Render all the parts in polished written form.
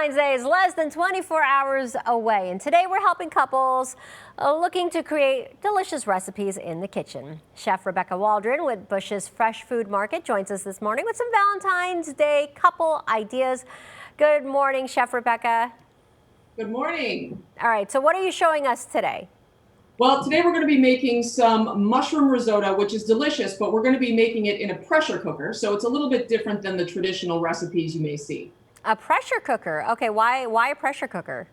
Valentine's Day is less than 24 hours away, and today we're helping couples looking to create delicious recipes in the kitchen. Chef Rebecca Waldron with Busch's Fresh Food Market joins us this morning with some Valentine's Day couple ideas. Good morning, Chef Rebecca. Good morning. All right, so what are you showing us today? Well, today we're going to be making some mushroom risotto, which is delicious, but we're going to be making it in a pressure cooker. So it's a little bit different than the traditional recipes you may see. A pressure cooker. Okay, why a pressure cooker?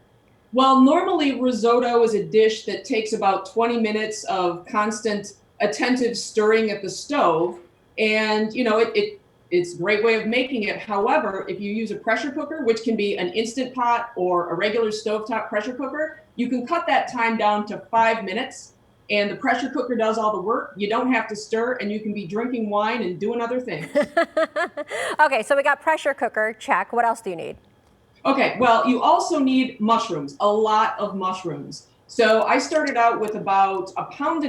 Well, normally risotto is a dish that takes about 20 minutes of constant attentive stirring at the stove. And, it's a great way of making it. However, if you use a pressure cooker, which can be an Instant Pot or a regular stovetop pressure cooker, you can cut that time down to 5 minutes. And the pressure cooker does all the work. You don't have to stir, and you can be drinking wine and doing other things. Okay, so we got pressure cooker, check. What else do you need? Okay, well, you also need mushrooms, a lot of mushrooms. So I started out with about 1.5 pounds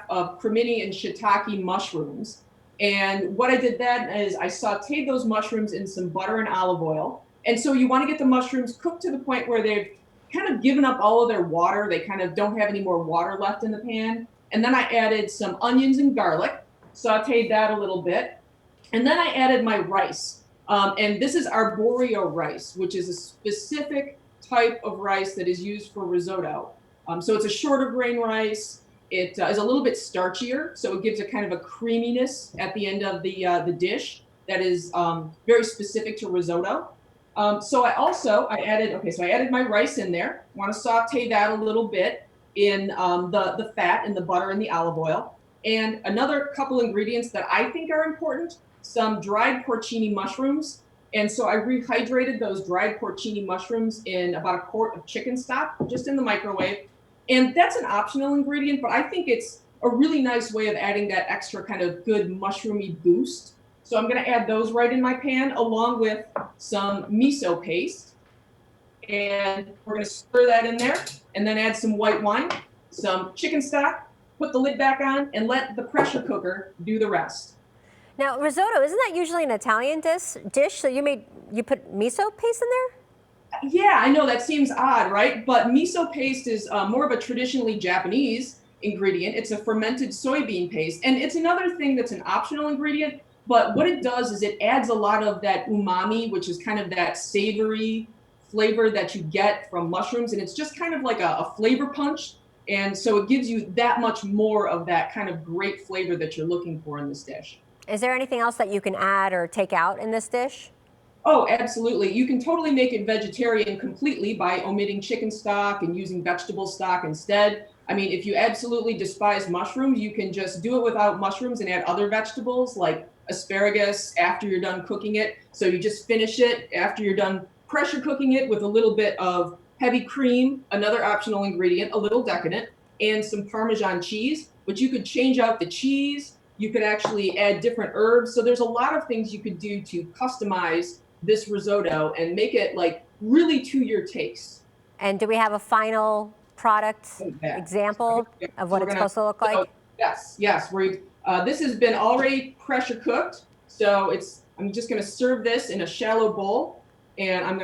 of cremini and shiitake mushrooms. And what I did then is I sauteed those mushrooms in some butter and olive oil. And so you want to get the mushrooms cooked to the point where they've kind of given up all of their water. They kind of don't have any more water left in the pan. And then I added some onions and garlic, sauteed that a little bit. And then I added my rice. And this is arborio rice, which is a specific type of rice that is used for risotto. So it's a shorter grain rice. It is a little bit starchier, so it gives a kind of a creaminess at the end of the dish that is very specific to risotto. So I added my rice in there. I want to saute that a little bit in the fat and the butter and the olive oil. And another couple ingredients that I think are important, some dried porcini mushrooms. And so I rehydrated those dried porcini mushrooms in about a quart of chicken stock, just in the microwave. And that's an optional ingredient, but I think it's a really nice way of adding that extra kind of good mushroomy boost. So I'm going to add those right in my pan along with some miso paste. And we're going to stir that in there and then add some white wine, some chicken stock, put the lid back on, and let the pressure cooker do the rest. Now, risotto, isn't that usually an Italian dish? So you put miso paste in there? Yeah, I know that seems odd, right? But miso paste is more of a traditionally Japanese ingredient. It's a fermented soybean paste. And it's another thing that's an optional ingredient. But what it does is it adds a lot of that umami, which is kind of that savory flavor that you get from mushrooms. And it's just kind of like a flavor punch. And so it gives you that much more of that kind of great flavor that you're looking for in this dish. Is there anything else that you can add or take out in this dish? Oh, absolutely. You can totally make it vegetarian completely by omitting chicken stock and using vegetable stock instead. I mean, if you absolutely despise mushrooms, you can just do it without mushrooms and add other vegetables like asparagus after you're done cooking it. So you just finish it after you're done pressure cooking it with a little bit of heavy cream, another optional ingredient, a little decadent, and some Parmesan cheese. But you could change out the cheese. You could actually add different herbs. So there's a lot of things you could do to customize this risotto and make it like really to your taste. And do we have a final product example of what it's supposed to look like? Yes. This has been already pressure cooked. So I'm just going to serve this in a shallow bowl. And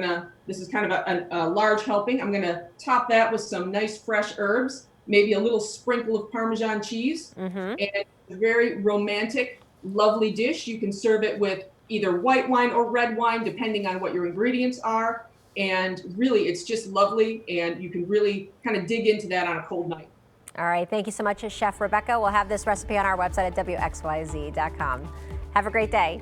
this is kind of a large helping. I'm going to top that with some nice fresh herbs, maybe a little sprinkle of Parmesan cheese. And it's a very romantic, lovely dish. You can serve it with either white wine or red wine, depending on what your ingredients are. And really, it's just lovely, and you can really kind of dig into that on a cold night. All right, thank you so much, Chef Rebecca. We'll have this recipe on our website at WXYZ.com. Have a great day.